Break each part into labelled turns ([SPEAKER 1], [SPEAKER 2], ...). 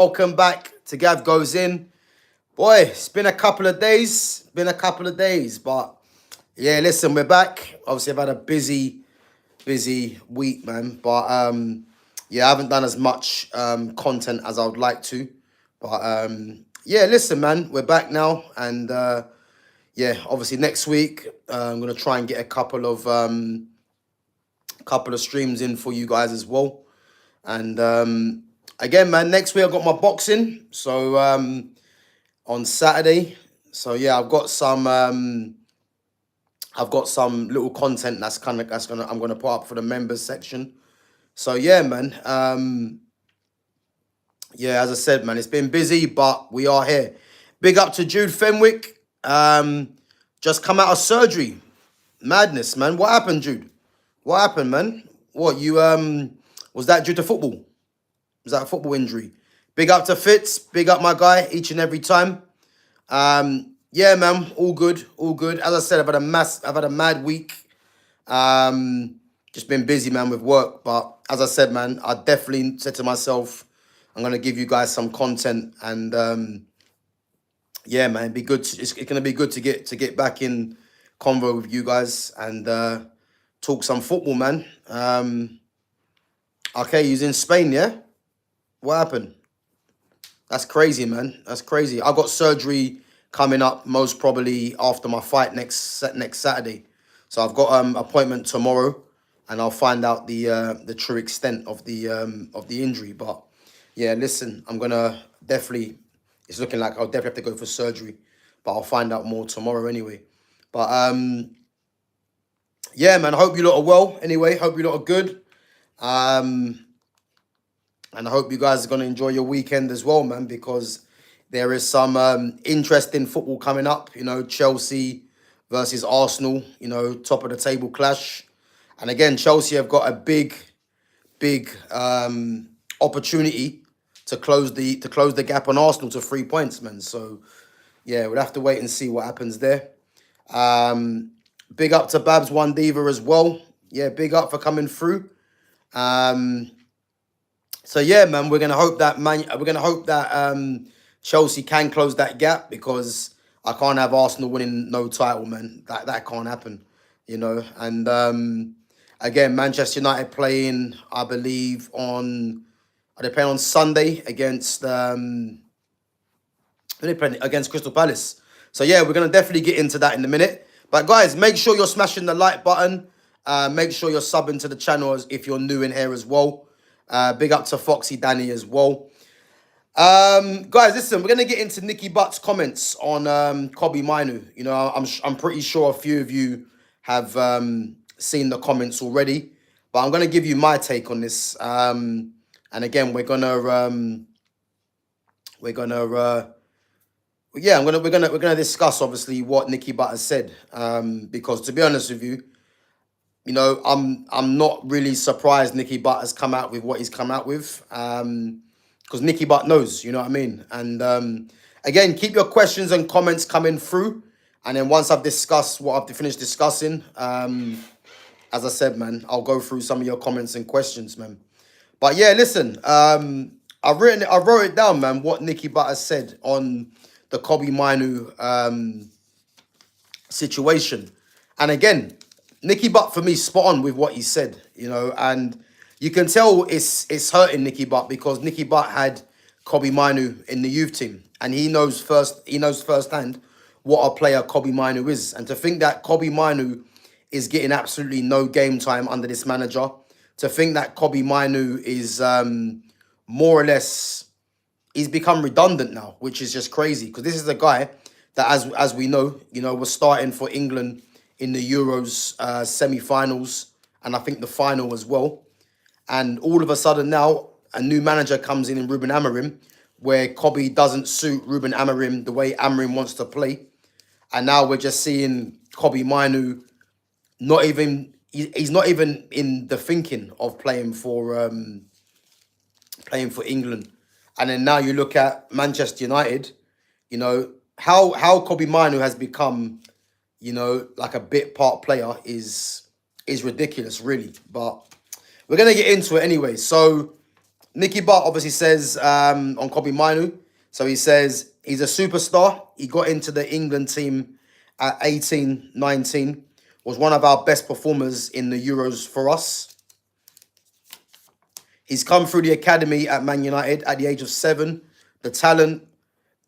[SPEAKER 1] Welcome back to Gav Goes In. Boy, it's been a couple of days. But yeah, listen, we're back. Obviously, I've had a busy week, man. But yeah, I haven't done as much content as I would like to. But yeah, listen, man, we're back now, and yeah, obviously next week I'm gonna try and get a couple of streams in for you guys as well. And again, man, next week I've got my boxing. So on Saturday. So yeah, I've got some little content I'm gonna put up for the members section. So yeah, man. Yeah, as I said, man, it's been busy, but we are here. Big up to Jude Fenwick. Just come out of surgery. Madness, man. What happened, Jude? What happened, man? What you was that due to football? Was that a football injury? Big up to Fitz. Big up my guy each and every time. Yeah, man, all good, all good. As I said, I've had a mad week. Just been busy, man, with work. But as I said, man, I definitely said to myself, I'm gonna give you guys some content, and yeah, man, it'd be good. It's gonna be good to get back in convo with you guys and talk some football, man. Okay, he's in Spain, yeah. What happened? That's crazy, man. That's crazy. I got surgery coming up most probably after my fight next Saturday. So I've got appointment tomorrow, and I'll find out the true extent of the injury. But yeah, listen, I'm gonna definitely. It's looking like I'll definitely have to go for surgery, but I'll find out more tomorrow anyway. But yeah, man. I hope you lot are well. Anyway, hope you lot are good. And I hope you guys are going to enjoy your weekend as well, man, because there is some interesting football coming up. You know, Chelsea versus Arsenal, you know, top of the table clash. And again, Chelsea have got a big opportunity to close the gap on Arsenal to 3 points, man. So, yeah, we'll have to wait and see what happens there. Big up to Babs One Diva as well. Yeah, big up for coming through. So yeah, man, we're gonna hope that Chelsea can close that gap, because I can't have Arsenal winning no title, man. That can't happen, you know. And again, Manchester United playing, I believe, are they playing on Sunday against against Crystal Palace. So yeah, we're gonna definitely get into that in a minute. But guys, make sure you're smashing the like button. Make sure you're subbing to the channel if you're new in here as well. Big up to Foxy Danny as well. Guys, listen, we're gonna get into Nicky Butt's comments on Kobbie Mainoo. You know, I'm pretty sure a few of you have seen the comments already, but I'm gonna give you my take on this. And again, we're gonna discuss obviously what Nicky Butt has said. Because to be honest with you, you know, I'm not really surprised Nicky Butt has come out with what he's come out with, because Nicky Butt knows, you know what I mean. And again, keep your questions and comments coming through, and then once I've discussed what I've finished discussing, as I said, man, I'll go through some of your comments and questions, man. But yeah, listen, I wrote it down, man, what Nicky Butt has said on the Kobbie Mainoo situation, and again, Nicky Butt for me spot on with what he said, you know, and you can tell it's hurting Nicky Butt, because Nicky Butt had Kobbie Mainoo in the youth team, and he knows firsthand what a player Kobbie Mainoo is. And to think that Kobbie Mainoo is getting absolutely no game time under this manager, to think that Kobbie Mainoo is more or less, he's become redundant now, which is just crazy, because this is a guy that, as we know, you know, was starting for England in the Euros semi-finals, and I think the final as well. And all of a sudden now, a new manager comes in Ruben Amorim, where Kobbie doesn't suit Ruben Amorim the way Amorim wants to play. And now we're just seeing Kobbie Mainoo he's not even in the thinking of playing for England. And then now you look at Manchester United, you know, how Kobbie Mainoo has become, you know, like a bit part player is ridiculous, really. But we're going to get into it anyway. So Nicky Butt obviously says on Kobbie Mainoo. So he says he's a superstar. He got into the England team at 18, 19. Was one of our best performers in the Euros for us. He's come through the academy at Man United at the age of 7. The talent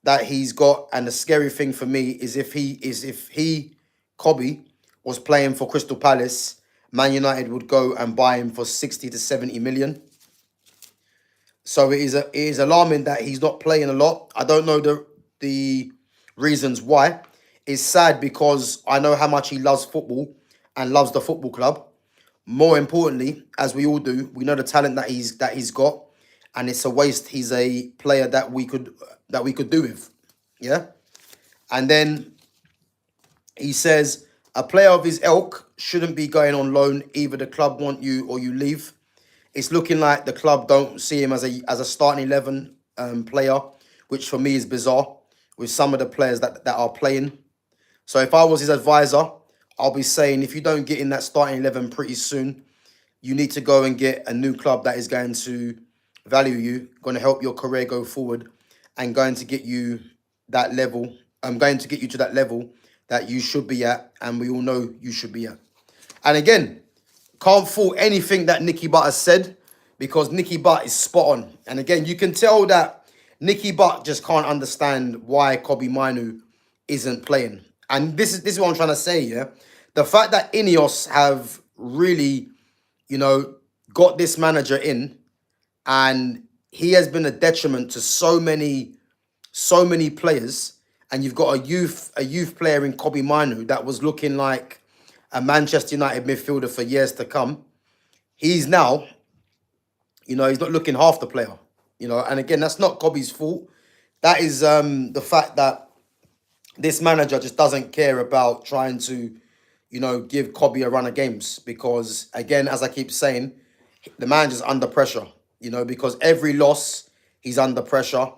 [SPEAKER 1] that he's got, and the scary thing for me is if he Kobbie was playing for Crystal Palace, Man United would go and buy him for 60 to 70 million. So it is alarming that he's not playing a lot. I don't know the reasons why. It's sad because I know how much he loves football and loves the football club. More importantly, as we all do, we know the talent that he's got, and it's a waste. He's a player that we could do with, yeah. And then he says a player of his ilk shouldn't be going on loan. Either the club want you or you leave. It's looking like the club don't see him as a starting 11 player, which for me is bizarre with some of the players that are playing. So if I was his advisor, I'll be saying if you don't get in that starting 11 pretty soon, you need to go and get a new club that is going to value you, going to help your career go forward, and going to get you that level. I'm going to get you to that level that you should be at, and we all know you should be at. And again, can't fault anything that Nicky Butt has said, because Nicky Butt is spot on. And again, you can tell that Nicky Butt just can't understand why Kobbie Mainoo isn't playing. And this is what I'm trying to say, yeah? The fact that Ineos have really, got this manager in, and he has been a detriment to so many players, and you've got a youth player in Kobbie Mainoo that was looking like a Manchester United midfielder for years to come. He's now, he's not looking half the player, and again, that's not Kobbie's fault. That is the fact that this manager just doesn't care about trying to, give Kobbie a run of games, because again, as I keep saying, the manager's under pressure, because every loss he's under pressure,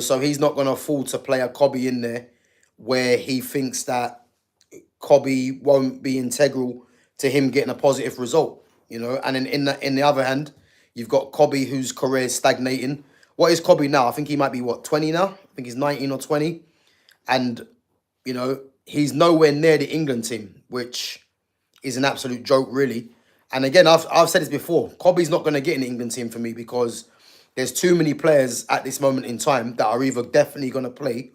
[SPEAKER 1] so he's not going to afford to play a Kobbie in there where he thinks that Kobbie won't be integral to him getting a positive result, and then in the other hand, you've got Kobbie whose career is stagnating. What is Kobbie now? I think he might be 20 now. I think he's 19 or 20. And, he's nowhere near the England team, which is an absolute joke, really. And again, I've said this before. Kobbie's not going to get in the England team for me, because there's too many players at this moment in time that are either definitely going to play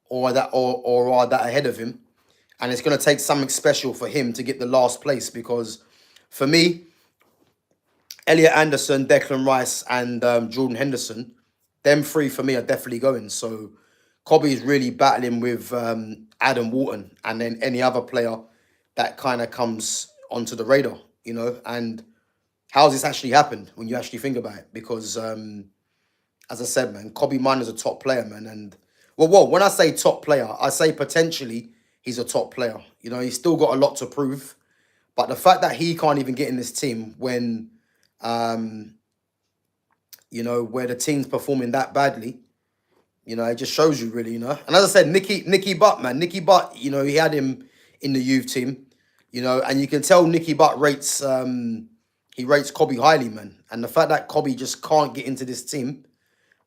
[SPEAKER 1] or are that ahead of him. And it's going to take something special for him to get the last place, because for me, Elliot Anderson, Declan Rice, and Jordan Henderson, them three for me are definitely going. So Kobbie is really battling with Adam Wharton, and then any other player that kind of comes onto the radar, and how's this actually happened when you actually think about it? Because, as I said, man, Kobbie Mainoo is a top player, man. And, well, when I say top player, I say potentially he's a top player. He's still got a lot to prove. But the fact that he can't even get in this team when, where the team's performing that badly, it just shows you, really, And as I said, Nicky Butt, man. Nicky Butt, he had him in the youth team, and you can tell Nicky Butt rates Kobbie highly, man. And the fact that Kobbie just can't get into this team,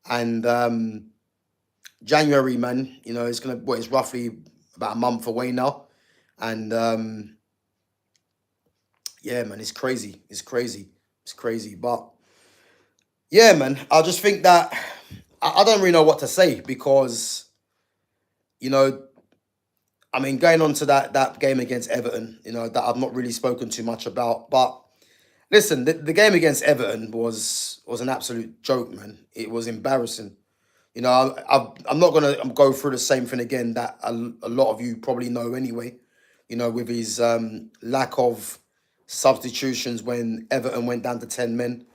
[SPEAKER 1] and January, man, it's roughly about a month away now. And yeah, man, it's crazy. It's crazy. But yeah, man, I just think that I don't really know what to say, because, going on to that game against Everton, that I've not really spoken too much about. But listen, the game against Everton was an absolute joke, man. It was embarrassing. I'm not going to go through the same thing again that a lot of you probably know anyway, with his lack of substitutions when Everton went down to 10 men.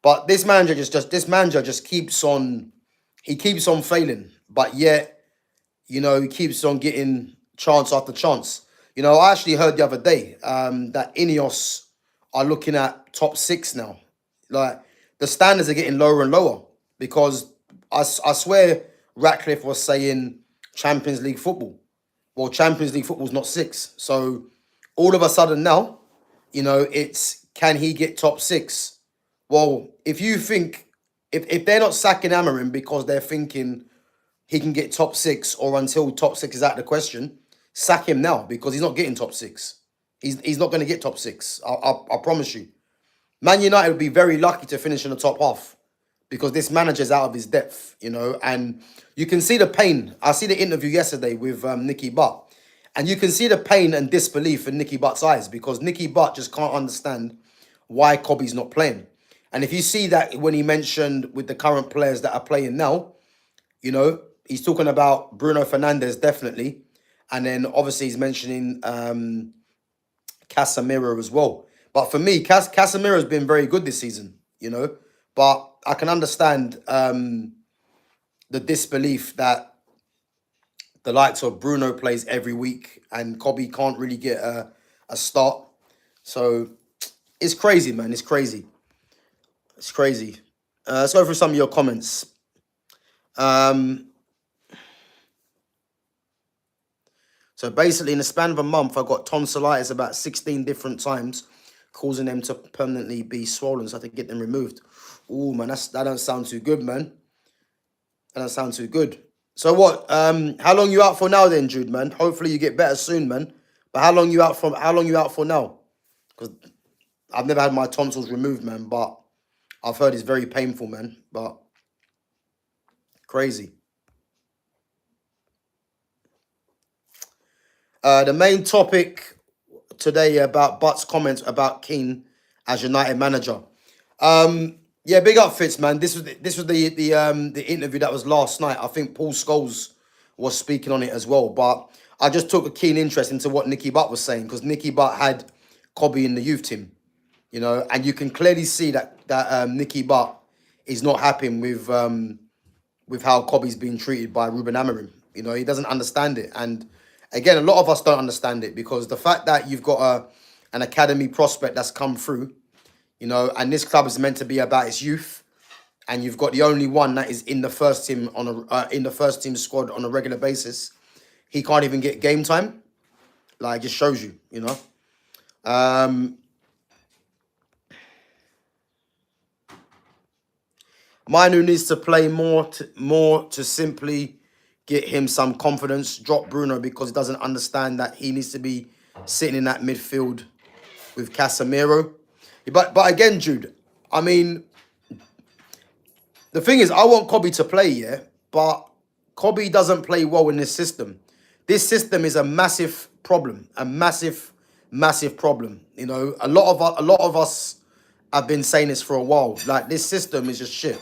[SPEAKER 1] But this manager just keeps on failing, but yet, he keeps on getting chance after chance. I actually heard the other day that Ineos are looking at top 6 now. Like, the standards are getting lower and lower, because I swear Ratcliffe was saying Champions League football. Well, Champions League football's not 6. So all of a sudden now, it's, can he get top 6? Well, if you think if they're not sacking Amarim because they're thinking he can get top six or until top six is out of the question, sack him now because he's not getting top six. He's not going to get top six. I promise you. Man United would be very lucky to finish in the top half because this manager's out of his depth, you know, and you can see the pain. I see the interview yesterday with Nicky Butt, and you can see the pain and disbelief in Nicky Butt's eyes because Nicky Butt just can't understand why Kobbie's not playing. And if you see that when he mentioned with the current players that are playing now, you know, he's talking about Bruno Fernandes, definitely. And then obviously he's mentioning Casemiro as well. But for me, Casemiro has been very good this season, you know. But I can understand the disbelief that the likes of Bruno plays every week and Kobbie can't really get a start. So it's crazy, man. It's crazy. It's crazy. Let's go through some of your comments. So basically, in the span of a month, I got tonsillitis about 16 different times, causing them to permanently be swollen, so I had to get them removed. Ooh, man, that don't sound too good, man. That don't sound too good. So what? How long you out for now, then, Jude, man? Hopefully you get better soon, man. But how long you out from? How long you out for now? Because I've never had my tonsils removed, man. But I've heard it's very painful, man. But crazy. The main topic today about Butt's comments about Keane as United manager. Yeah, big up Fitz, man. This was the interview that was last night. I think Paul Scholes was speaking on it as well. But I just took a keen interest into what Nicky Butt was saying because Nicky Butt had Kobbie in the youth team, you know, and you can clearly see that Nicky Butt is not happy with how Kobbie's being treated by Ruben Amorim. You know, he doesn't understand it. And again, a lot of us don't understand it because the fact that you've got an academy prospect that's come through, you know, and this club is meant to be about its youth, and you've got the only one that is in the first team in the first team squad on a regular basis, he can't even get game time. Like, it just shows you, you know. Mainoo needs to play more to simply get him some confidence. Drop Bruno because he doesn't understand that he needs to be sitting in that midfield with Casemiro. But again, Jude, I mean, the thing is, I want Kobbie to play, yeah, but Kobbie doesn't play well in this system. This system is a massive problem, a massive problem. You know, a lot of us have been saying this for a while. Like, this system is just shit.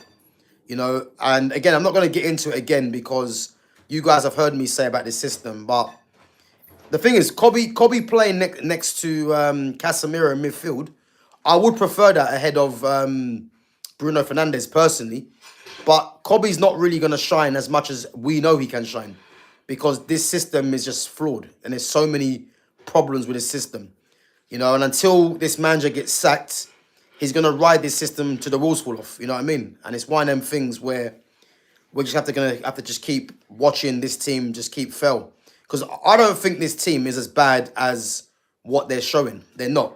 [SPEAKER 1] You know, and again, I'm not going to get into it again because you guys have heard me say about this system. But the thing is, Kobbie playing next to Casemiro in midfield, I would prefer that ahead of Bruno Fernandes personally. But Kobbie's not really going to shine as much as we know he can shine because this system is just flawed and there's so many problems with this system. You know, and until this manager gets sacked, he's going to ride this system to the wheels fall off. You know what I mean? And it's one of them things where we're just gonna have to just keep watching this team just keep fail. Because I don't think this team is as bad as what they're showing. They're not.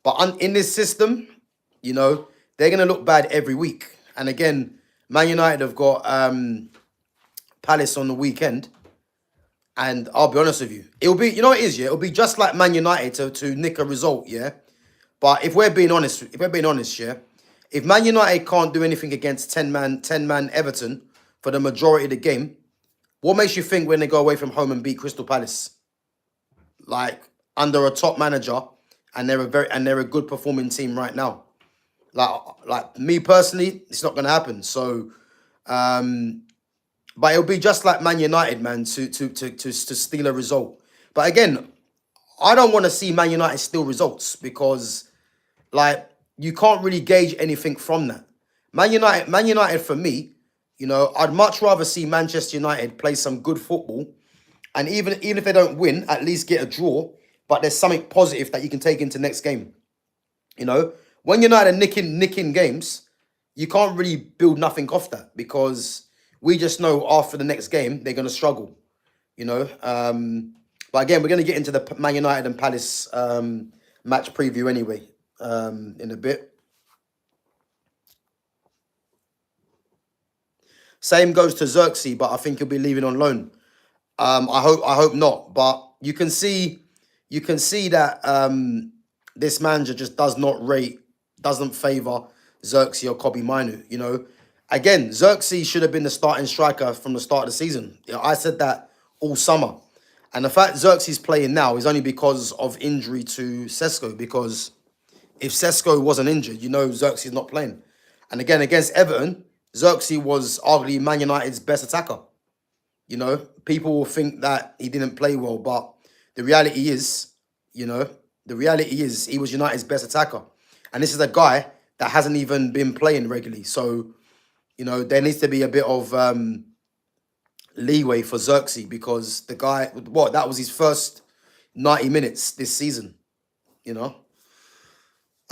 [SPEAKER 1] But in this system, you know, they're going to look bad every week. And again, Man United have got Palace on the weekend. And I'll be honest with you. It'll be, you know what it is, yeah? It'll be just like Man United to nick a result, yeah? But if we're being honest, yeah? If Man United can't do anything against 10-man Everton for the majority of the game, what makes you think when they go away from home and beat Crystal Palace? Like, under a top manager, and they're a good performing team right now. Like me personally, it's not gonna happen. So but it'll be just like Man United, man, to steal a result. But again, I don't want to see Man United steal results because, like, you can't really gauge anything from that. Man United for me, you know, I'd much rather see Manchester United play some good football, and even if they don't win, at least get a draw. But there's something positive that you can take into next game. You know, when United are nicking games, you can't really build nothing off that because we just know after the next game they're going to struggle. You know, but again, we're going to get into the Man United and Palace match preview anyway in a bit. Same goes to Xerxes, but I think he'll be leaving on loan. I hope not. But you can see that this manager just doesn't favour Xerxes or Kobbie Mainoo. You know, again, Xerxes should have been the starting striker from the start of the season. You know, I said that all summer, and the fact Xerxes playing now is only because of injury to Sesko. Because if Sesko wasn't injured, you know Xerxes not playing. And again, against Everton, Xerxes was arguably Man United's best attacker. You know, people will think that he didn't play well, but the reality is, you know, the reality is he was United's best attacker. And this is a guy that hasn't even been playing regularly. So, you know, there needs to be a bit of leeway for Xerxes because the guy, that was his first 90 minutes this season, you know.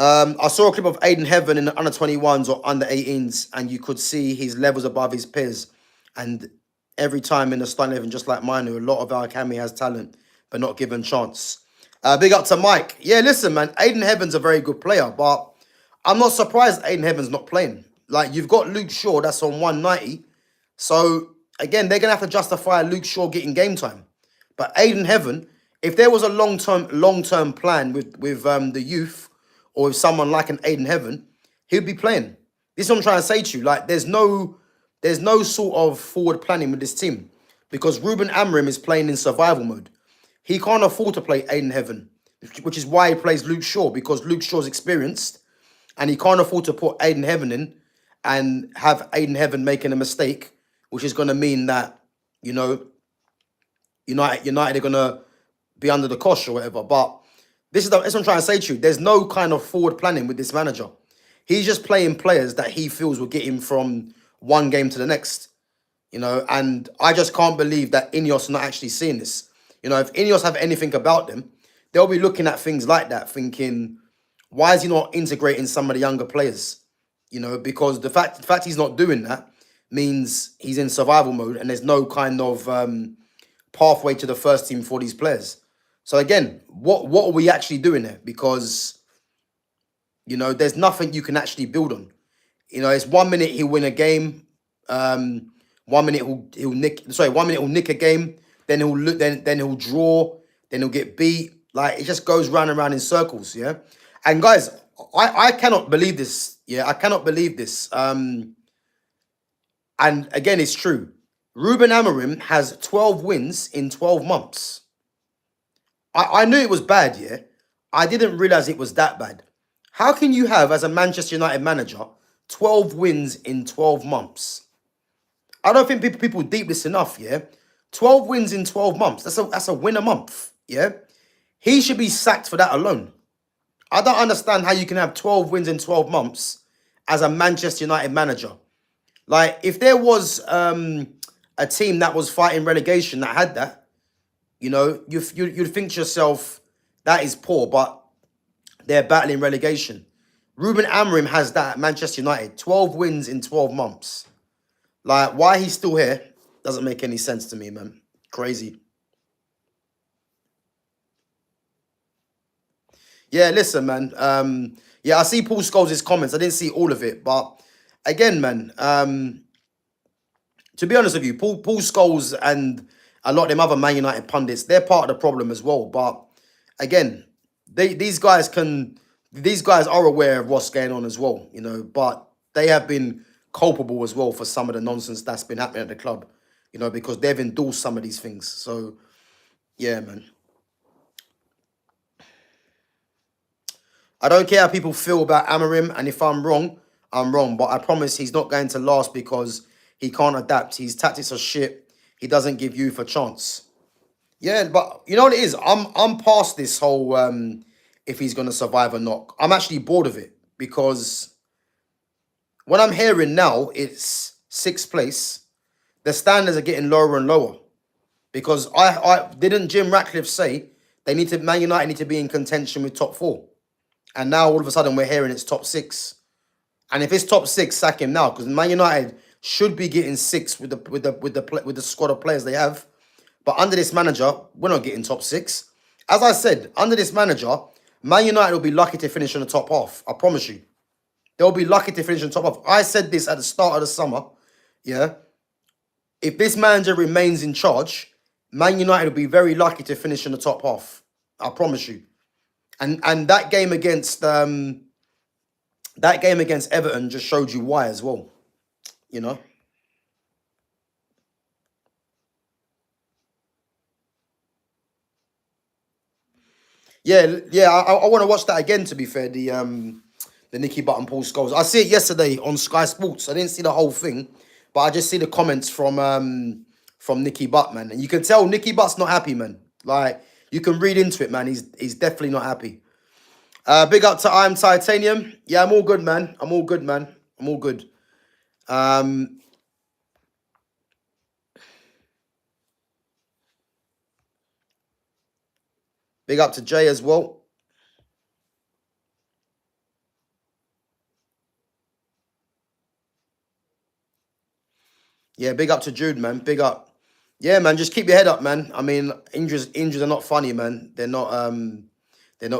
[SPEAKER 1] I saw a clip of Aiden Heaven in the under-21s or under-18s, and you could see his levels above his peers. And every time in the starting 11, just like Mainoo, a lot of our academy has talent, but not given chance. Big up to Mike. Yeah, listen, man, Aiden Heaven's a very good player, but I'm not surprised Aiden Heaven's not playing. Like, you've got Luke Shaw, that's on 190. So, again, they're going to have to justify Luke Shaw getting game time. But Aiden Heaven, if there was a long-term plan with the youth, or with someone like an Aiden Heaven, he'd be playing. This is what I'm trying to say to you. Like, there's no sort of forward planning with this team because Ruben Amorim is playing in survival mode. He can't afford to play Aiden Heaven, which is why he plays Luke Shaw, because Luke Shaw's experienced and he can't afford to put Aiden Heaven in and have Aiden Heaven making a mistake, which is going to mean that, you know, United are going to be under the cosh or whatever. But that's what I'm trying to say to you. There's no kind of forward planning with this manager. He's just playing players that he feels will get him from one game to the next, you know. And I just can't believe that Ineos are not actually seeing this. You know, if Ineos have anything about them, they'll be looking at things like that, thinking, why is he not integrating some of the younger players? You know, because the fact he's not doing that means he's in survival mode and there's no kind of pathway to the first team for these players. So again, what are we actually doing here? Because, you know, there's nothing you can actually build on. You know, it's 1 minute he'll win a game, 1 minute he'll nick a game, then he'll draw, then he'll get beat. Like, it just goes round and round in circles, yeah. And guys, I cannot believe this. Yeah, I cannot believe this. And again, it's true. Ruben Amorim has 12 wins in 12 months. I knew it was bad, yeah. I didn't realise it was that bad. How can you have, as a Manchester United manager, 12 wins in 12 months? I don't think people deep this enough, yeah. 12 wins in 12 months. That's a win a month, yeah. He should be sacked for that alone. I don't understand how you can have 12 wins in 12 months as a Manchester United manager. Like, if there was a team that was fighting relegation that had that, you know, you'd think to yourself, that is poor, but they're battling relegation. Ruben Amorim has that at Manchester United. 12 wins in 12 months. Like, why he's still here doesn't make any sense to me, man. Crazy. Yeah, listen, man. Yeah, I see Paul Scholes' comments. I didn't see all of it. But again, man, to be honest with you, Paul Scholes and a lot of them other Man United pundits, they're part of the problem as well. But again, these guys are aware of what's going on as well, you know, but they have been culpable as well for some of the nonsense that's been happening at the club, you know, because they've endorsed some of these things. So, yeah, man. I don't care how people feel about Amorim, and if I'm wrong, I'm wrong. But I promise he's not going to last because he can't adapt. His tactics are shit. He doesn't give youth a chance. Yeah, but you know what it is? I'm past this whole if he's going to survive or not. I'm actually bored of it because what I'm hearing now, it's 6th place. The standards are getting lower and lower because I didn't Jim Ratcliffe say Man United need to be in contention with top 4. And now all of a sudden we're hearing it's top 6. And if it's top 6, sack him now, because Man United should be getting 6 with the squad of players they have. But under this manager, we're not getting top 6. As I said, under this manager, Man United will be lucky to finish in the top half. I promise you. They'll be lucky to finish in the top half. I said this at the start of the summer. Yeah. if this manager remains in charge, Man United will be very lucky to finish in the top half. I promise you. And that game against Everton just showed you why as well. You know. Yeah. I want to watch that again. To be fair, the Nicky Butt and Paul Scholes. I see it yesterday on Sky Sports. I didn't see the whole thing, but I just see the comments from Nicky Butt, man, and you can tell Nicky Butt's not happy, man. Like you can read into it, man. He's definitely not happy. Big up to I'm Titanium. Yeah, I'm all good, man. I'm all good, man. I'm all good. Big up to Jay as well. Yeah, big up to Jude, man. Big up. Yeah, man. Just keep your head up, man. I mean, injuries are not funny, man. They're not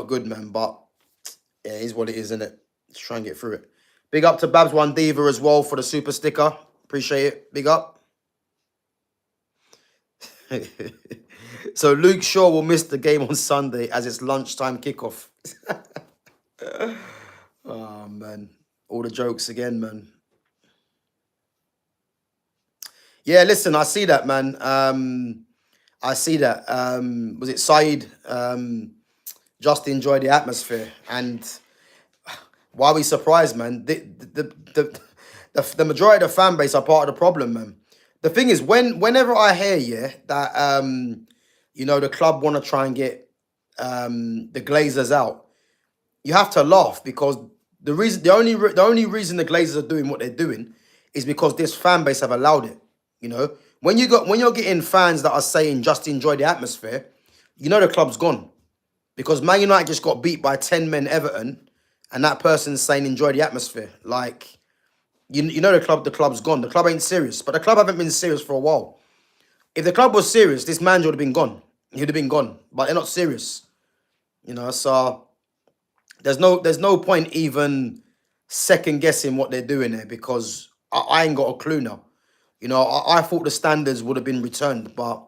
[SPEAKER 1] good, man. But yeah, it is what it is, isn't it? Let's try and get through it. Big up to Babs One Diva as well for the super sticker. Appreciate it. Big up. So Luke Shaw will miss the game on Sunday as it's lunchtime kickoff. Oh man, all the jokes again, man. Yeah, listen, I see that, man. I see that. Was it Saeed? Just enjoy the atmosphere, and why are we surprised, man? The majority of the fan base are part of the problem, man. The thing is, whenever I hear, that you know, the club want to try and get the Glazers out, you have to laugh because the only reason the Glazers are doing what they're doing is because this fan base have allowed it. You know, when you're getting fans that are saying just enjoy the atmosphere, you know the club's gone because Man United just got beat by 10 men Everton, and that person's saying enjoy the atmosphere. Like, you know the club's gone. The club ain't serious, but the club haven't been serious for a while. If the club was serious, this manager would have been gone. He'd have been gone, but they're not serious. You know, so there's no point even second guessing what they're doing there because I ain't got a clue now. You know, I thought the standards would have been returned, but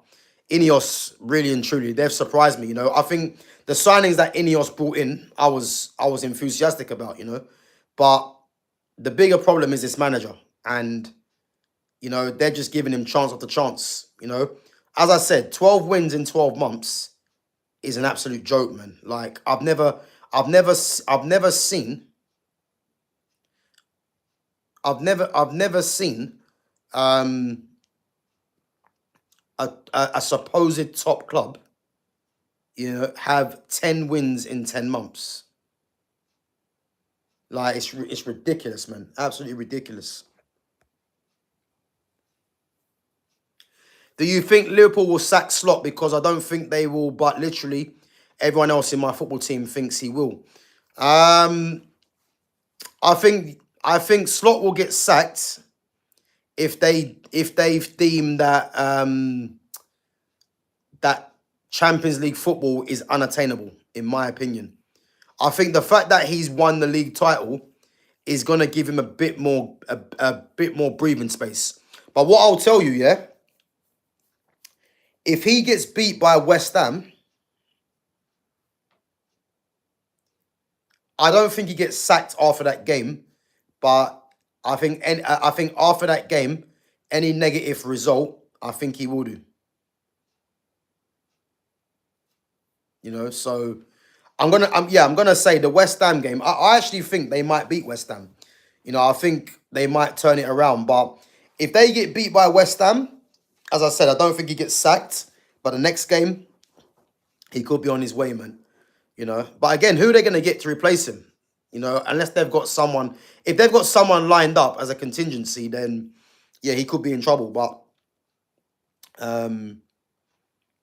[SPEAKER 1] Ineos really and truly, they've surprised me. You know, I think the signings that Ineos brought in, I was enthusiastic about. You know, but the bigger problem is this manager, and you know they're just giving him chance after chance. You know, as I said, 12 wins in 12 months is an absolute joke, man. Like I've never seen a supposed top club, you know, have 10 wins in 10 months. Like it's ridiculous, man. Absolutely ridiculous. Do you think Liverpool will sack Slot? Because I don't think they will, but literally everyone else in my football team thinks he will. I think Slot will get sacked if they've deemed that that Champions League football is unattainable, in my opinion. I think the fact that he's won the league title is gonna give him a bit more breathing space. But what I'll tell you, yeah, if he gets beat by West Ham, I don't think he gets sacked after that game. But I think after that game, any negative result, I think he will do. You know, so I'm gonna say the West Ham game. I actually think they might beat West Ham. You know, I think they might turn it around. But if they get beat by West Ham, as I said, I don't think he gets sacked. But the next game, he could be on his way, man. You know, but again, who are they gonna get to replace him? You know, unless they've got someone. If they've got someone lined up as a contingency, then yeah, he could be in trouble. But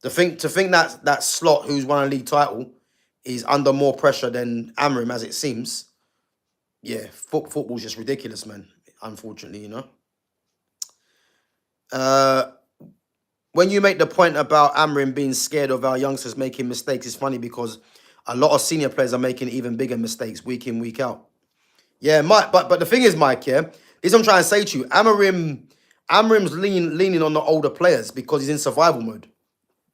[SPEAKER 1] to think that Slot, who's won a league title, is under more pressure than Amorim, as it seems. Yeah, football's just ridiculous, man. Unfortunately, you know. When you make the point about Amorim being scared of our youngsters making mistakes, it's funny because a lot of senior players are making even bigger mistakes week in, week out. Yeah, Mike. But the thing is, Mike, yeah, this is what I'm trying to say to you. Amorim's leaning on the older players because he's in survival mode,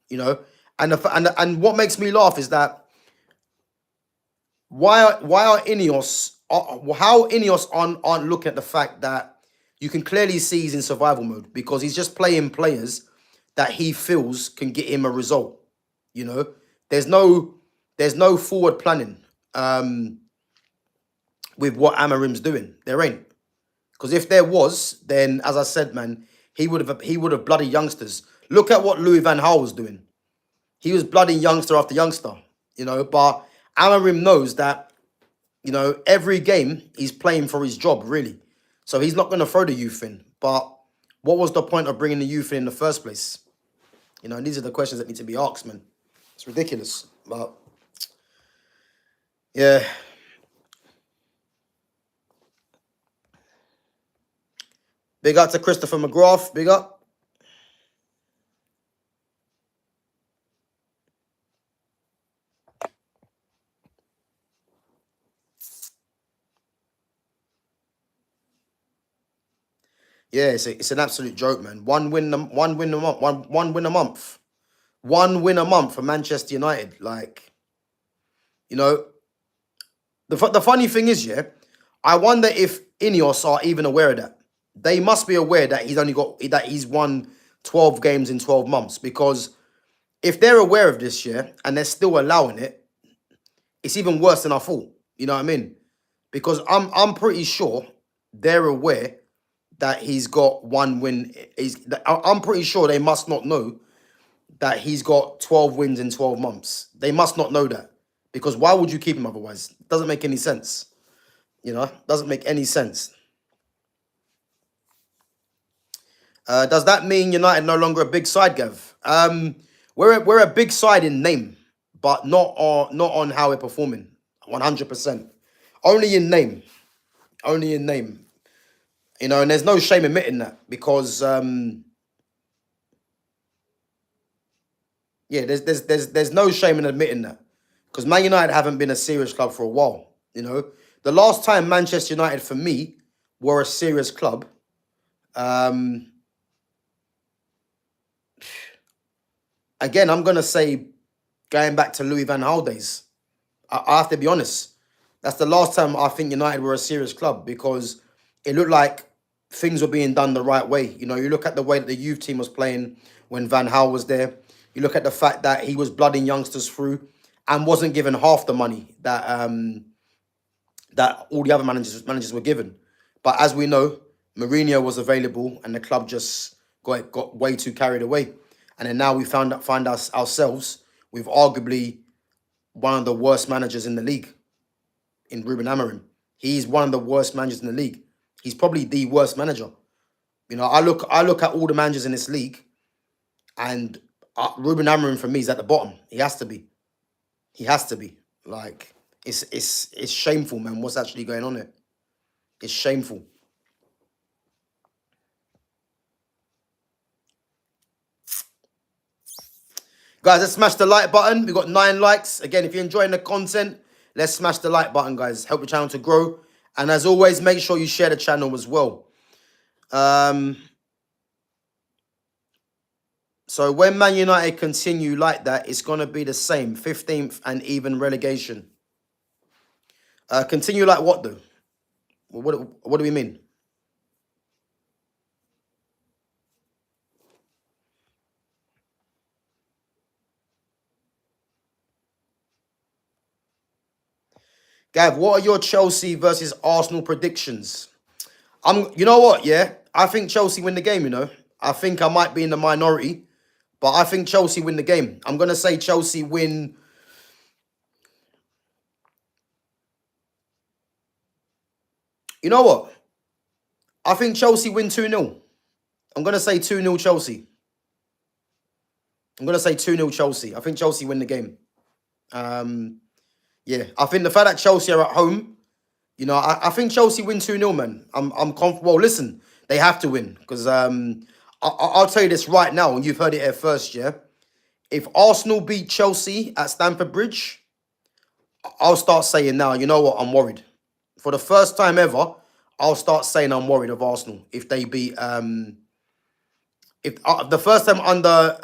[SPEAKER 1] you know. And what makes me laugh is that why are Ineos how Ineos aren't looking at the fact that you can clearly see he's in survival mode because he's just playing players that he feels can get him a result. You know, there's no forward planning with what Amorim's doing. There ain't. Because if there was, then as I said, man, he would have bloody youngsters. Look at what Louis van Gaal was doing. He was bloody youngster after youngster, you know. But Amorim knows that, you know, every game he's playing for his job, really. So he's not going to throw the youth in. But what was the point of bringing the youth in the first place? You know, and these are the questions that need to be asked, man. It's ridiculous. But, yeah. Big up to Christopher McGrath. Big up. Yeah, it's an absolute joke, man. One win a month. One win a month. 1 win a month for Manchester United. Like, you know, the funny thing is, yeah, I wonder if Ineos are even aware of that. They must be aware that he's won 12 games in 12 months, because if they're aware of this, yeah, and they're still allowing it, it's even worse than I thought. You know what I mean? Because I'm pretty sure they're aware that he's got 1 win. I'm pretty sure they must not know that he's got 12 wins in 12 months. They must not know that. Because why would you keep him otherwise? It doesn't make any sense. You know, doesn't make any sense. Does that mean United no longer a big side, Gav? We're a big side in name, but not on how we're performing. 100%. Only in name. Only in name. You know, and there's no shame admitting that, because yeah, there's no shame in admitting that, because Man United haven't been a serious club for a while. You know, the last time Manchester United for me were a serious club, again, I'm gonna say going back to Louis van Gaal days. I have to be honest. That's the last time I think United were a serious club, because it looked like things were being done the right way. You know, you look at the way that the youth team was playing when Van Gaal was there. You look at the fact that he was blooding youngsters through and wasn't given half the money that that all the other managers were given. But as we know, Mourinho was available and the club just got way too carried away. And then now we find ourselves with arguably one of the worst managers in the league, in Ruben Amorim. He's one of the worst managers in the league. He's probably the worst manager. You know, I look at all the managers in this league, and Ruben Amorim for me is at the bottom. He has to be. He has to be. Like, it's shameful, man. What's actually going on here? It's shameful. Guys, let's smash the like button. We've got 9 likes. Again, if you're enjoying the content, let's smash the like button, guys. Help the channel to grow. And as always, make sure you share the channel as well. So when Man United continue like that, it's going to be the same. 15th and even relegation. Continue like what, though? What do we mean? Gav, what are your Chelsea versus Arsenal predictions? You know what, yeah? I think Chelsea win the game, you know. I think I might be in the minority, but I think Chelsea win the game. I'm going to say Chelsea win. You know what? I think Chelsea win 2-0. I'm going to say 2-0 Chelsea. I'm going to say 2-0 Chelsea. I think Chelsea win the game. Yeah, I think the fact that Chelsea are at home, you know, I think Chelsea win 2-0, man. I'm confident. Well, listen, they have to win, because I'll tell you this right now, and you've heard it here first, yeah? If Arsenal beat Chelsea at Stamford Bridge, I'll start saying now, you know what, I'm worried. For the first time ever, I'll start saying I'm worried of Arsenal if they beat If the first time under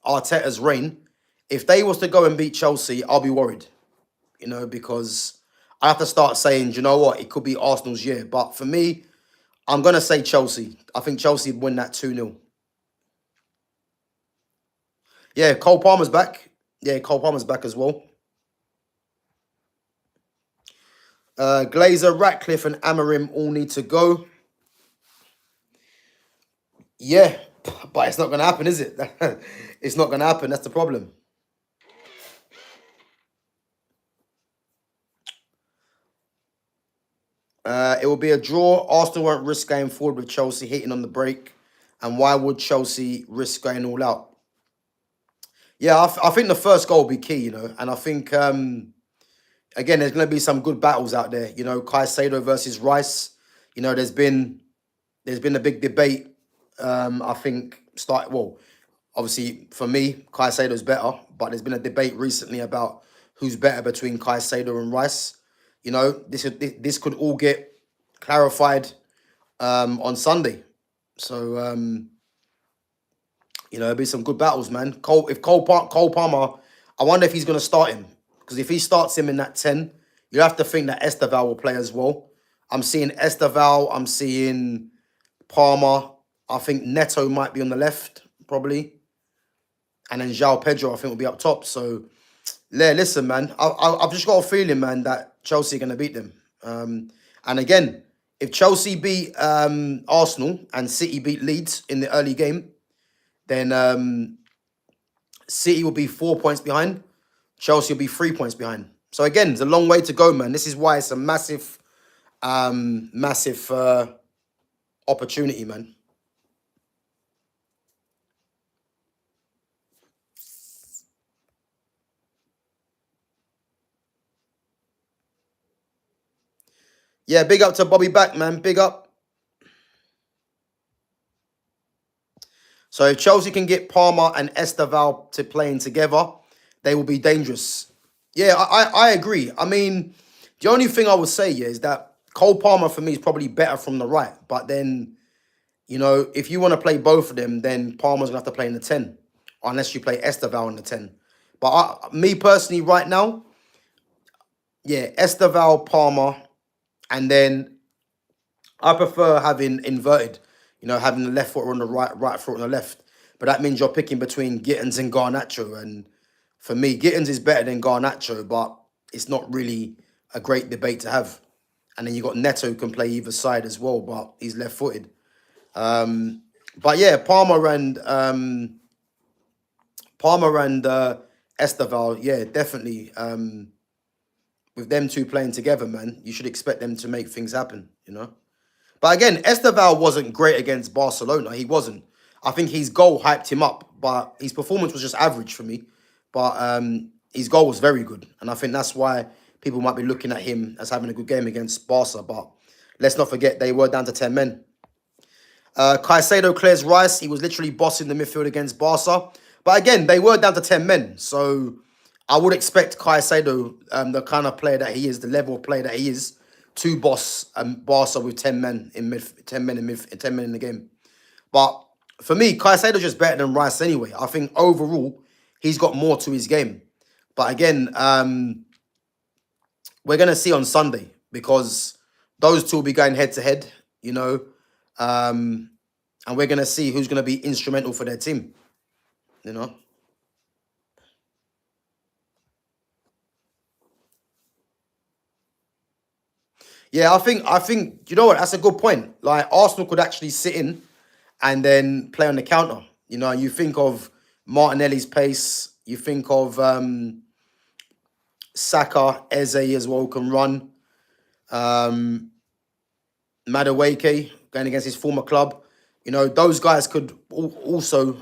[SPEAKER 1] Arteta's reign, if they was to go and beat Chelsea, I'll be worried. You know, because I have to start saying, "Do you know what? It could be Arsenal's year." But for me, I'm gonna say Chelsea. I think Chelsea win that 2-0. Yeah, Cole Palmer's back. Yeah, Cole Palmer's back as well. Glazer, Ratcliffe, and Amarim all need to go. Yeah, but it's not going to happen, is it? It's not going to happen. That's the problem. It will be a draw. Arsenal won't risk going forward with Chelsea hitting on the break. And why would Chelsea risk going all out? Yeah, I think the first goal will be key, you know. And I think, again, there's going to be some good battles out there. You know, Caicedo versus Rice. You know, there's been a big debate. I think, obviously, for me, Caicedo's better. But there's been a debate recently about who's better between Caicedo and Rice. You know, this could all get clarified on Sunday. So, you know, there'll be some good battles, man. Cole Palmer, I wonder if he's going to start him. Because if he starts him in that 10, you have to think that Esteval will play as well. I'm seeing Esteval. I'm seeing Palmer. I think Neto might be on the left, probably. And then João Pedro, I think, will be up top. So, yeah, listen, man. I've just got a feeling, man, that Chelsea are going to beat them. And again, if Chelsea beat Arsenal and City beat Leeds in the early game, then City will be 4 points behind. Chelsea will be 3 points behind. So again, it's a long way to go, man. This is why it's a massive opportunity, man. Yeah, big up to Bobby back, man. Big up. So if Chelsea can get Palmer and Esteval to playing together, they will be dangerous. Yeah, I agree. I mean, the only thing I would say is that Cole Palmer for me is probably better from the right. But then, you know, if you want to play both of them, then Palmer's going to have to play in the 10. Unless you play Esteval in the 10. But me personally, right now, yeah, Esteval, Palmer, and then I prefer having inverted, you know, having the left foot on the right foot on the left. But that means you're picking between Gittins and Garnacho. And for me, Gittins is better than Garnacho, but it's not really a great debate to have. And then you got Neto who can play either side as well, but he's left-footed. But yeah, Palmer and Esteval, yeah, definitely. With them two playing together, man, you should expect them to make things happen, you know. But again, Esteval wasn't great against Barcelona. He wasn't. I think his goal hyped him up, but his performance was just average for me. But his goal was very good. And I think that's why people might be looking at him as having a good game against Barca. But let's not forget, they were down to 10 men. Caicedo clears Rice. He was literally bossing the midfield against Barca. But again, they were down to 10 men. So I would expect Caicedo, the kind of player that he is, the level of player that he is, to boss Barca with 10 men in 10 men in the game. But for me, Caicedo's just better than Rice anyway. I think overall, he's got more to his game. But again, we're going to see on Sunday because those two will be going head to head, you know. And we're going to see who's going to be instrumental for their team, you know. Yeah, I think, you know what, that's a good point. Like, Arsenal could actually sit in and then play on the counter. You know, you think of Martinelli's pace, you think of Saka, Eze as well can run. Madueke going against his former club. You know, those guys could also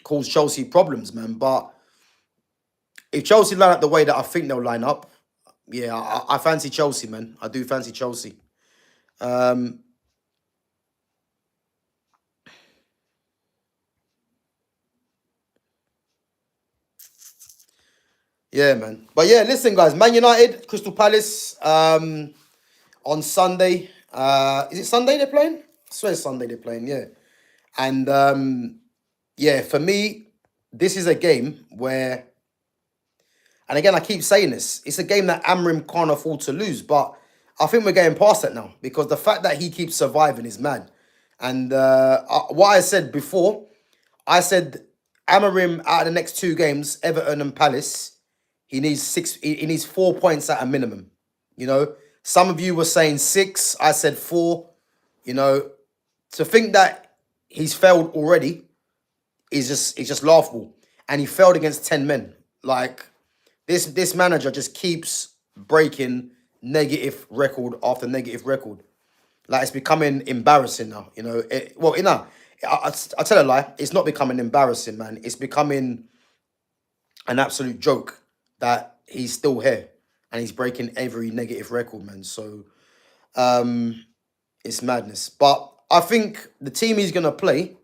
[SPEAKER 1] cause Chelsea problems, man. But if Chelsea line up the way that I think they'll line up, yeah, I fancy Chelsea, man. I do fancy Chelsea. Yeah, man. But yeah, listen, guys. Man United, Crystal Palace on Sunday. Is it Sunday they're playing? I swear it's Sunday they're playing, yeah. And yeah, for me, this is a game where, and again, I keep saying this, it's a game that Amrim can't afford to lose. But I think we're getting past that now because the fact that he keeps surviving is mad. And what I said before, I said Amarim out of the next two games, Everton and Palace, he needs six. He needs 4 points at a minimum. You know, some of you were saying six. I said four. You know, to think that he's failed already is just laughable. And he failed against 10 men. Like this manager just keeps breaking negative record after negative record. Like it's becoming embarrassing now. You know, I tell a lie. It's not becoming embarrassing, man. It's becoming an absolute joke that he's still here and he's breaking every negative record, man. So it's madness. But I think the team he's gonna play,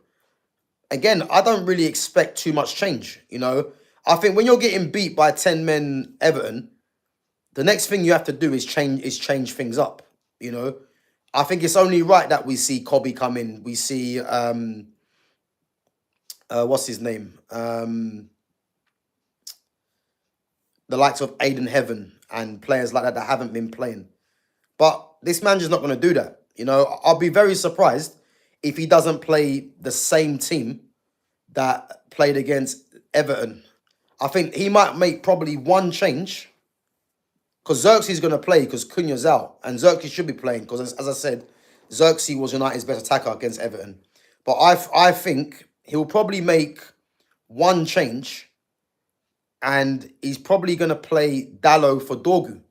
[SPEAKER 1] again, I don't really expect too much change. You know, I think when you're getting beat by 10 men Everton, the next thing you have to do is change things up. You know, I think it's only right that we see Kobbie come in. We see what's his name? The likes of Aiden Heaven and players like that that haven't been playing. But this manager's not going to do that. You know, I'll be very surprised if he doesn't play the same team that played against Everton. I think he might make probably one change because Xerxes going to play because Cunha's out. And Xerxes should be playing because, as I said, Xerxes was United's best attacker against Everton. But I think he'll probably make one change and he's probably going to play Dallo for Dorgu.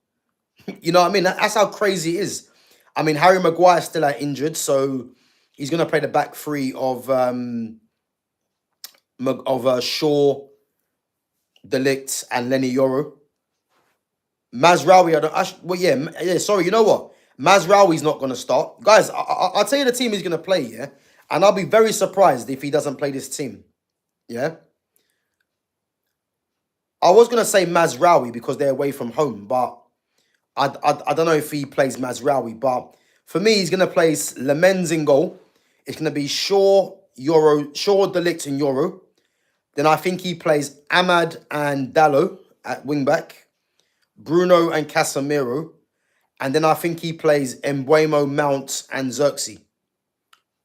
[SPEAKER 1] You know what I mean? That's how crazy it is. I mean, Harry Maguire's still out injured, so he's going to play the back three of Shaw, Delict, and Lenny Yoro. Mazraoui, sorry, you know what? Mazraoui's not going to start. Guys, I'll tell you the team he's going to play, yeah? And I'll be very surprised if he doesn't play this team, yeah? I was going to say Mazraoui because they're away from home, but I don't know if he plays Mazraoui. But for me, he's going to place Lemens in goal. It's going to be Shaw, Delict, and Euro. Then I think he plays Ahmad and Dallo at wing-back, Bruno and Casemiro. And then I think he plays Embuemo, Mount, and Xerxes.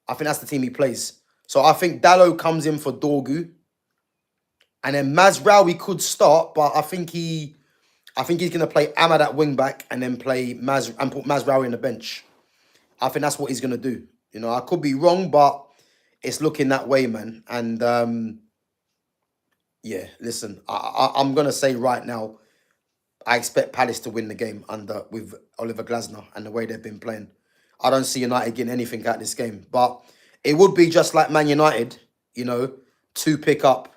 [SPEAKER 1] I think that's the team he plays. So I think Dallo comes in for Dorgu. And then Mazraoui could start, but I think he's going to play Ahmad at wing back and then play put Mazraoui on the bench. I think that's what he's going to do. You know, I could be wrong, but it's looking that way, man. And yeah, listen, I'm going to say right now, I expect Palace to win the game with Oliver Glasner and the way they've been playing. I don't see United getting anything out of this game, but it would be just like Man United, you know, to pick up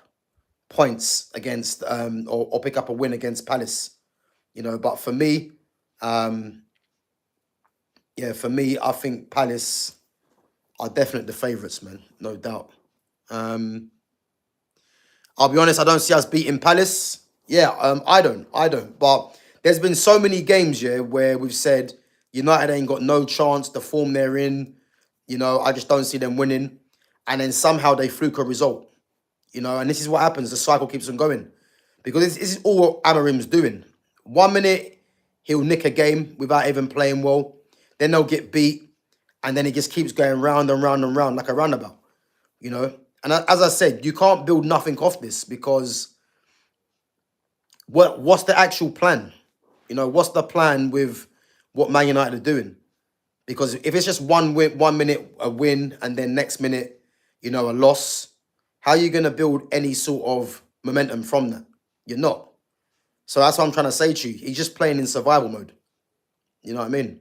[SPEAKER 1] points against or pick up a win against Palace, you know. But for me, I think Palace are definitely the favourites, man, no doubt. I'll be honest, I don't see us beating Palace. Yeah, I don't. But there's been so many games, yeah, where we've said United ain't got no chance. The form they're in, you know, I just don't see them winning, and then somehow they fluke a result. You know, and this is what happens. The cycle keeps on going. Because this is all Amarim's doing. 1 minute, he'll nick a game without even playing well. Then they'll get beat. And then it just keeps going round and round and round like a roundabout. You know? And as I said, you can't build nothing off this because what's the actual plan? You know, what's the plan with what Man United are doing? Because if it's just 1 minute a win and then next minute, you know, a loss, how are you going to build any sort of momentum from that? You're not. So that's what I'm trying to say to you. He's just playing in survival mode. You know what I mean?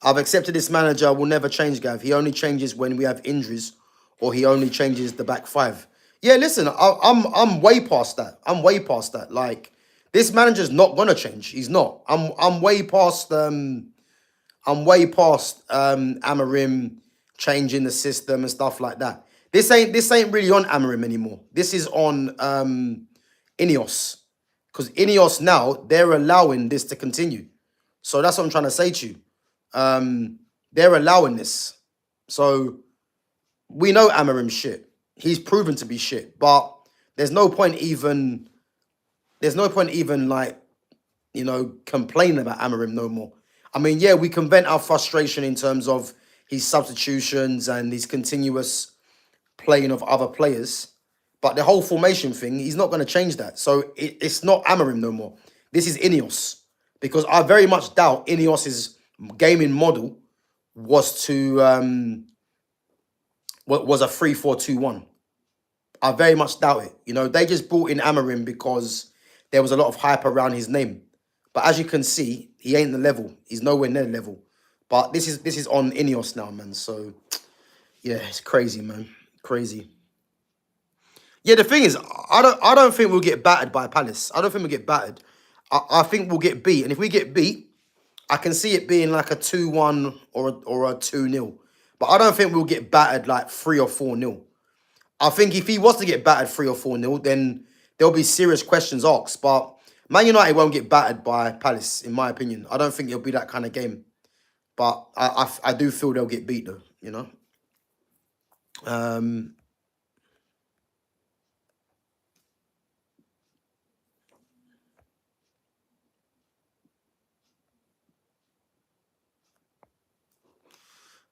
[SPEAKER 1] I've accepted this manager will never change, Gav. He only changes when we have injuries or he only changes the back five. Yeah, listen, I'm way past that. I'm way past that. Like, this manager's not going to change. He's not. I'm way past Amarim changing the system and stuff like that. This ain't really on Amarim anymore. This is on Ineos. Because Ineos now, they're allowing this to continue. So that's what I'm trying to say to you. They're allowing this. So we know Amarim's shit. He's proven to be shit. But there's no point even like, you know, complaining about Amarim no more. I mean, yeah, we can vent our frustration in terms of his substitutions and his continuous playing of other players. But the whole formation thing, he's not going to change that. So it's not Amarim no more. This is Ineos. Because I very much doubt Ineos's gaming model was to was a 3-4-2-1. I very much doubt it. You know, they just brought in Amarim because there was a lot of hype around his name. But as you can see, he ain't the level. He's nowhere near the level. But this is on Ineos now, man. So yeah, it's crazy, man. Crazy. Yeah, the thing is, I don't think we'll get battered by Palace. I don't think we'll get battered. I think we'll get beat. And if we get beat, I can see it being like a 2-1 or a 2-0. But I don't think we'll get battered like 3 or 4-0. I think if he was to get battered 3 or 4-0, then there'll be serious questions asked. But Man United won't get battered by Palace, in my opinion. I don't think it'll be that kind of game. But I do feel they'll get beat, though, you know.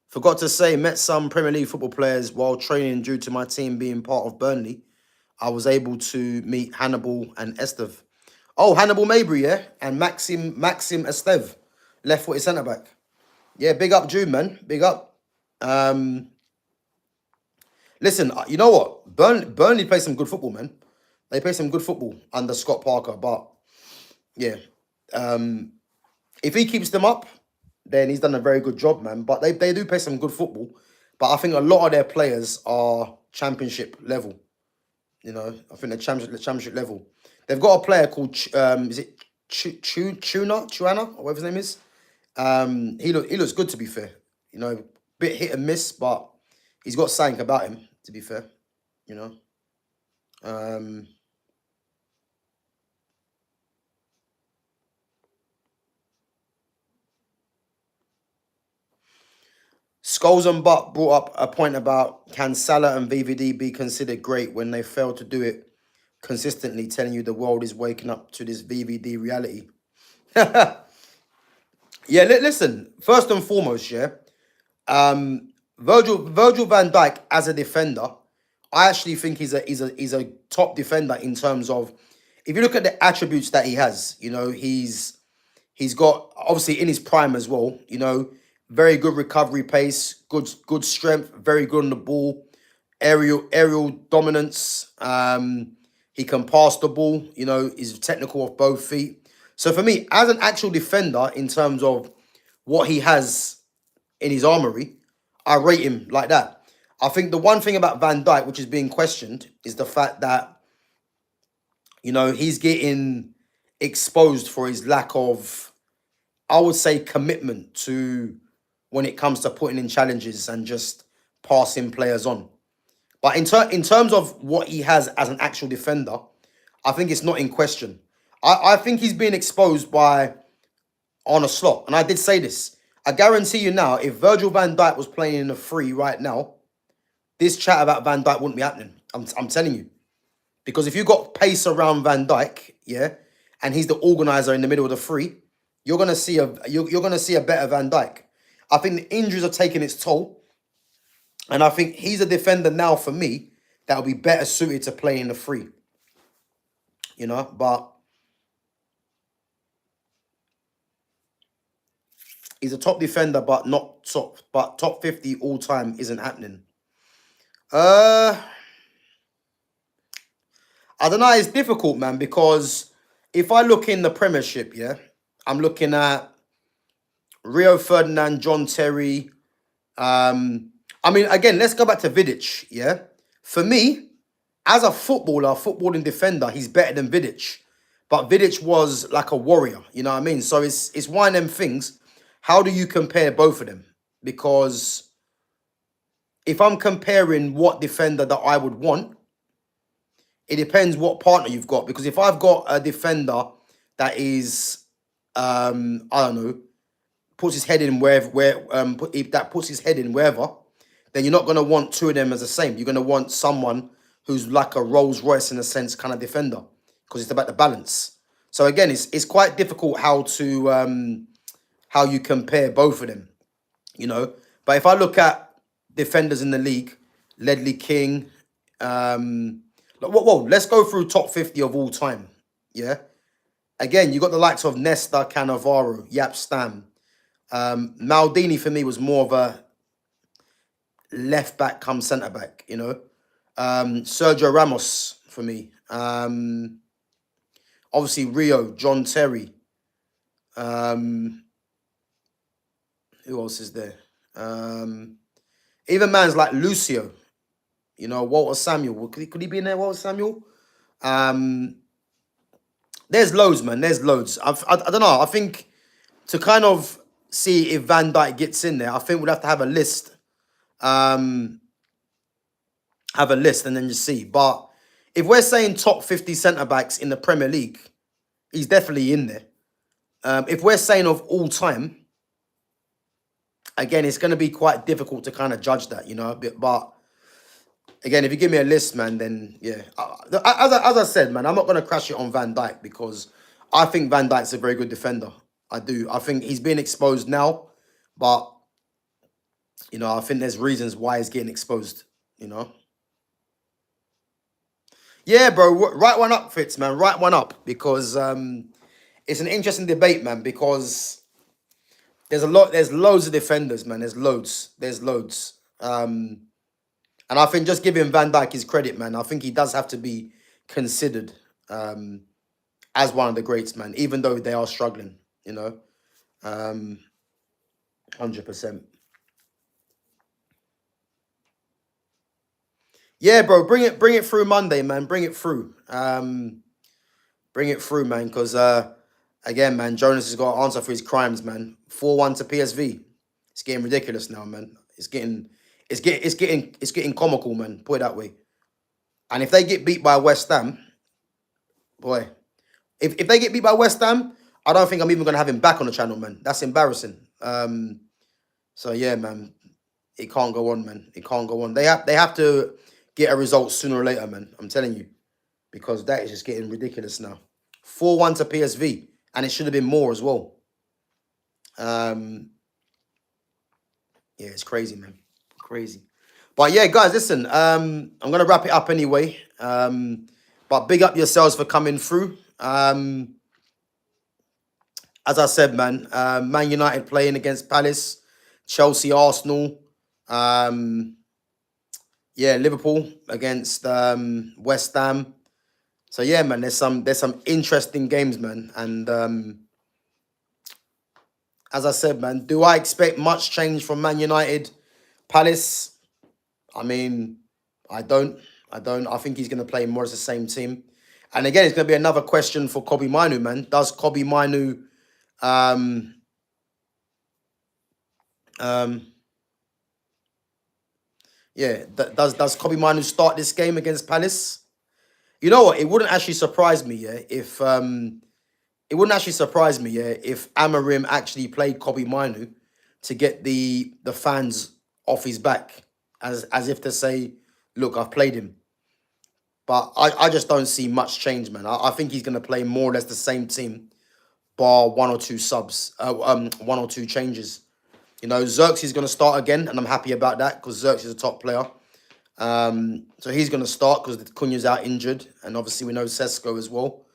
[SPEAKER 1] Forgot to say, met some Premier League football players while training due to my team being part of Burnley. I was able to meet Hannibal and Esteve. Oh, Hannibal Mabry, yeah? And Maxim Esteve, left-footed centre-back. Yeah, big up Jude, man. Big up. Listen, you know what? Burnley play some good football, man. They play some good football under Scott Parker. But, yeah. If he keeps them up, then he's done a very good job, man. But they do play some good football. But I think a lot of their players are championship level. You know, I think they're championship level. They've got a player called, is it Chuana, or whatever his name is? He looks good, to be fair. You know, bit hit and miss, but he's got something about him, to be fair. You know. Skulls and Butt brought up a point about, can Salah and VVD be considered great when they fail to do it consistently, telling you the world is waking up to this VVD reality? Yeah, listen, first and foremost, yeah, Virgil van Dijk as a defender, I actually think he's a top defender in terms of, if you look at the attributes that he has, you know, he's got, obviously in his prime as well, you know, very good recovery pace, good strength, very good on the ball, aerial dominance. He can pass the ball, you know, he's technical off both feet. So for me, as an actual defender, in terms of what he has in his armory, I rate him like that. I think the one thing about Van Dijk, which is being questioned, is the fact that, you know, he's getting exposed for his lack of, I would say, commitment to when it comes to putting in challenges and just passing players on. But in terms of what he has as an actual defender, I think it's not in question. I think he's being exposed by Arne Slot. And I did say this. I guarantee you now, if Virgil van Dijk was playing in a free right now, this chat about Van Dijk wouldn't be happening. I'm telling you. Because if you got pace around Van Dijk, yeah, and he's the organizer in the middle of the free, you're gonna see a better Van Dijk. I think the injuries are taking its toll. And I think he's a defender now, for me, that will be better suited to play in the free. You know, but he's a top defender, but not top. But top 50 all time isn't happening. I don't know. It's difficult, man, because if I look in the Premiership, yeah, I'm looking at Rio Ferdinand, John Terry. I mean, again, let's go back to Vidic, yeah? For me, as a footballing defender, he's better than Vidic. But Vidic was like a warrior, you know what I mean? So it's one of them things. How do you compare both of them? Because if I'm comparing what defender that I would want, it depends what partner you've got. Because if I've got a defender that is, I don't know, puts his head in that puts his head in wherever, then you're not going to want two of them as the same. You're going to want someone who's like a Rolls Royce in a sense kind of defender, because it's about the balance. So again, it's quite difficult how you compare both of them, you know. But if I look at defenders in the league, Ledley King, whoa, let's go through top 50 of all time. Yeah. Again, you got the likes of Nesta, Cannavaro, Yap Stam. Maldini for me was more of a left back come centre back, you know. Sergio Ramos for me. Obviously Rio, John Terry. Who else is there? Even man's like Lucio, you know, Walter Samuel. Could he be in there, Walter Samuel? There's loads, man. There's loads. I don't know. I think to kind of see if Van Dijk gets in there, I think we'd have to have a list. And then just see. But if we're saying top 50 centre-backs in the Premier League, he's definitely in there. If we're saying of all time, again, it's going to be quite difficult to kind of judge that, you know. But again, if you give me a list, man, then yeah. As I said, man, I'm not going to crash it on Van Dijk because I think Van Dijk's a very good defender. I do. I think he's being exposed now, but you know, I think there's reasons why he's getting exposed, you know. Yeah, bro, write one up, Fitz, man. Write one up because it's an interesting debate, man, because there's loads of defenders, man. There's loads. And I think just giving Van Dijk his credit, man, I think he does have to be considered as one of the greats, man, even though they are struggling, you know. 100%. Yeah, bro, bring it through Monday, man. Bring it through. Bring it through, man, because again, man, Jonas has got to answer for his crimes, man. 4-1 to PSV. It's getting ridiculous now, man. It's getting comical, man. Put it that way. And if they get beat by West Ham, boy, if they get beat by West Ham, I don't think I'm even gonna have him back on the channel, man. That's embarrassing. So yeah, man, it can't go on, man. It can't go on. They have to get a result sooner or later, man. I'm telling you, because that is just getting ridiculous now. 4-1 to PSV, and it should have been more as well. Yeah, it's crazy, man. Crazy. But yeah, guys, listen, I'm going to wrap it up anyway. But big up yourselves for coming through. As I said, man, Man United playing against Palace, Chelsea, Arsenal, yeah, Liverpool against West Ham. So yeah, man, there's some interesting games, man. And as I said, man, do I expect much change from Man United, Palace? I mean, I don't. I think he's going to play more as the same team. And again, it's going to be another question for Kobbie Mainoo, man. Does Kobbie Mainoo yeah, does Kobbie Mainoo start this game against Palace? You know what? It wouldn't actually surprise me, yeah, if Amarim actually played Kobbie Mainoo to get the fans off his back, as if to say, look, I've played him. But I just don't see much change, man. I think he's going to play more or less the same team, bar one or two subs, one or two changes. You know, Xerxes is going to start again, and I'm happy about that because Xerxes is a top player. So he's going to start because Cunha's out injured, and obviously we know Sesko as well.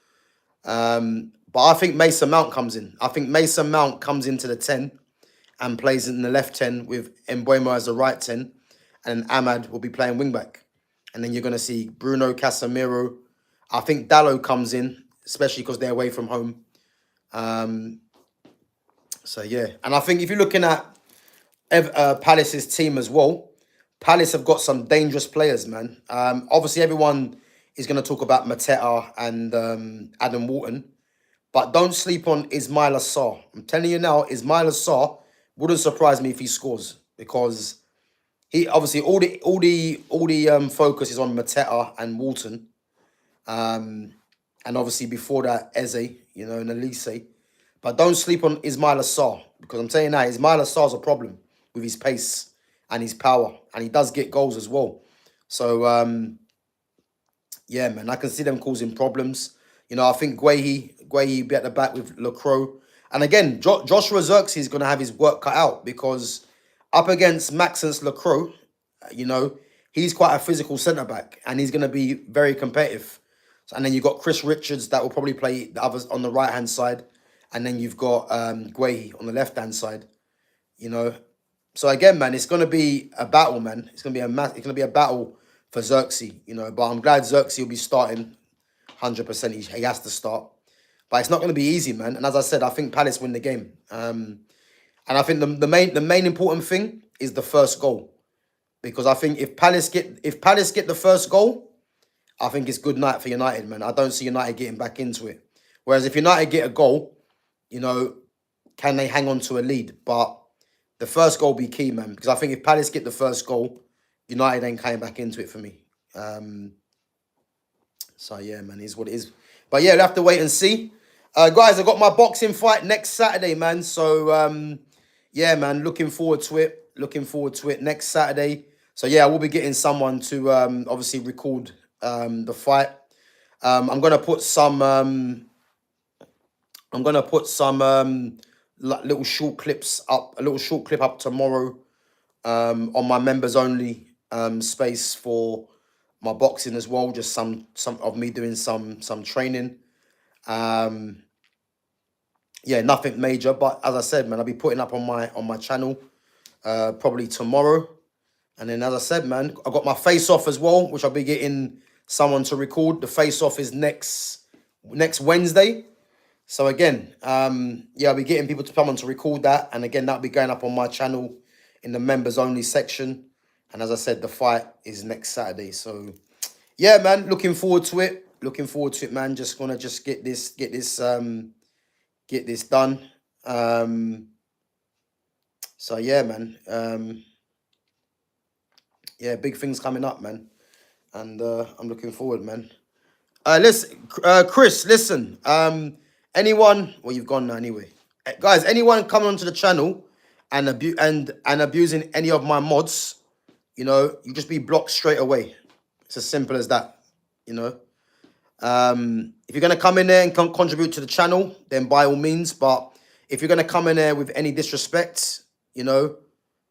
[SPEAKER 1] But I think Mason Mount comes in. I think Mason Mount comes into the 10 and plays in the left 10 with Mbeumo as the right 10, and Ahmad will be playing wing-back. And then you're going to see Bruno, Casemiro. I think Dallo comes in, especially because they're away from home. So, yeah. And I think if you're looking at Palace's team as well, Palace have got some dangerous players, man. Obviously, everyone is going to talk about Mateta and Adam Wharton. But don't sleep on Ismail Assar. I'm telling you now, Ismail Assar wouldn't surprise me if he scores. Because he obviously all the focus is on Mateta and Wharton. And obviously before that, Eze, you know, and Elise. But don't sleep on Ismail Assar, because I'm telling you now, Ismail Assar's a problem with his pace and his power, and he does get goals as well. So yeah, man, I can see them causing problems. You know, I think Guehi be at the back with Lacroix. And again, Joshua Xerxes is going to have his work cut out, because up against Maxence Lacroix, you know, he's quite a physical centre-back, and he's going to be very competitive. And then you've got Chris Richards that will probably play the others on the right-hand side. And then you've got Guehi on the left-hand side, you know. So again, man, it's going to be a battle, man. It's going to be a battle for Xerxes, you know. But I'm glad Xerxes will be starting 100%. He has to start. But it's not going to be easy, man. And as I said, I think Palace win the game. And I think the main important thing is the first goal. Because I think if Palace get the first goal, I think it's good night for United, man. I don't see United getting back into it. Whereas if United get a goal, you know, can they hang on to a lead? But the first goal be key, man. Because I think if Palace get the first goal, United ain't coming back into it for me. So yeah, man, is what it is. But yeah, we'll have to wait and see. Guys, I got my boxing fight next Saturday, man. So yeah, man, looking forward to it. Looking forward to it next Saturday. So yeah, I will be getting someone to obviously record the fight. I'm gonna put some little short clips up, a little short clip up tomorrow on my members only space for my boxing as well. Just some of me doing some training. Yeah, nothing major, but as I said, man, I'll be putting up on my channel probably tomorrow. And then as I said, man, I got my face off as well, which I'll be getting someone to record. The face off is next Wednesday. So again, yeah, I'll be getting people to come on to record that. And again, that'll be going up on my channel in the members only section. And as I said, the fight is next Saturday. So yeah, man, looking forward to it. Looking forward to it, man. Just gonna get this done. So yeah, man. Yeah, big things coming up, man. And I'm looking forward, man. Listen, Chris, listen. Anyone, well, you've gone now anyway. Guys, anyone coming onto the channel and abusing any of my mods, you know, you just be blocked straight away. It's as simple as that, you know. If you're going to come in there and contribute to the channel, then by all means. But if you're going to come in there with any disrespect, you know,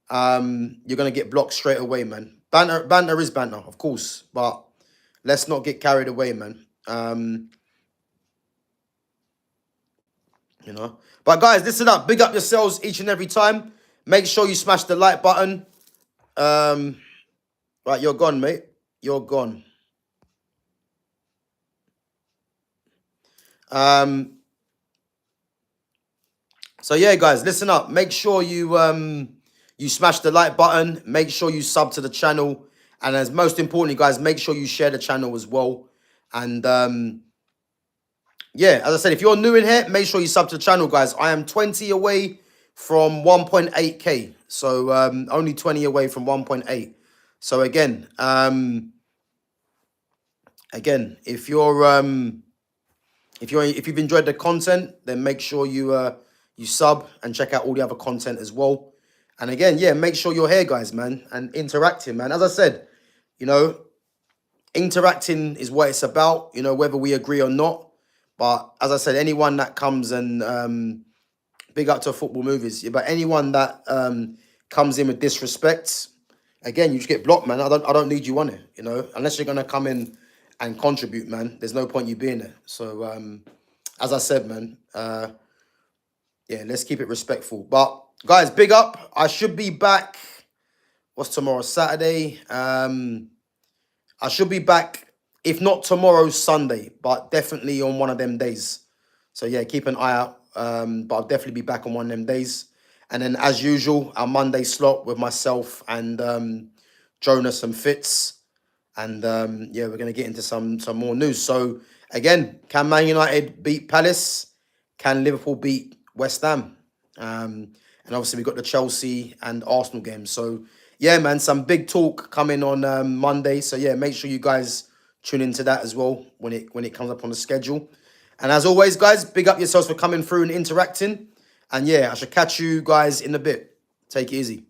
[SPEAKER 1] you're going to get blocked straight away, man. Banter is banter, of course. But let's not get carried away, man. You know. But guys, listen up. Big up yourselves each and every time. Make sure you smash the like button. Right, you're gone, mate. You're gone. So yeah, guys, listen up. Make sure you you smash the like button. Make sure you sub to the channel. And as most importantly, guys, make sure you share the channel as well. And yeah, as I said, if you're new in here, make sure you sub to the channel, guys. I am 20 away from 1.8k. So only 20 away from 1.8. So again, if you've enjoyed the content, then make sure you you sub and check out all the other content as well. And again, yeah, make sure you're here, guys, man, and interacting, man. As I said, you know, interacting is what it's about, you know, whether we agree or not. But as I said, anyone that comes and big up to Football Movies, but anyone that comes in with disrespect, again, you just get blocked, man. I don't need you on it, you know, unless you're gonna come in and contribute, man. There's no point you being there. So as I said, man, yeah, let's keep it respectful. But guys, big up. I should be back. What's tomorrow? Saturday. I should be back, if not tomorrow, Sunday, but definitely on one of them days. So yeah, keep an eye out. But I'll definitely be back on one of them days. And then as usual, our Monday slot with myself and Jonas and Fitz. And yeah, we're going to get into some more news. So again, can Man United beat Palace? Can Liverpool beat West Ham? And obviously we've got the Chelsea and Arsenal game. So yeah, man, some big talk coming on Monday. So yeah, make sure you guys tune into that as well when it comes up on the schedule. And as always, guys, big up yourselves for coming through and interacting. And yeah, I shall catch you guys in a bit. Take it easy.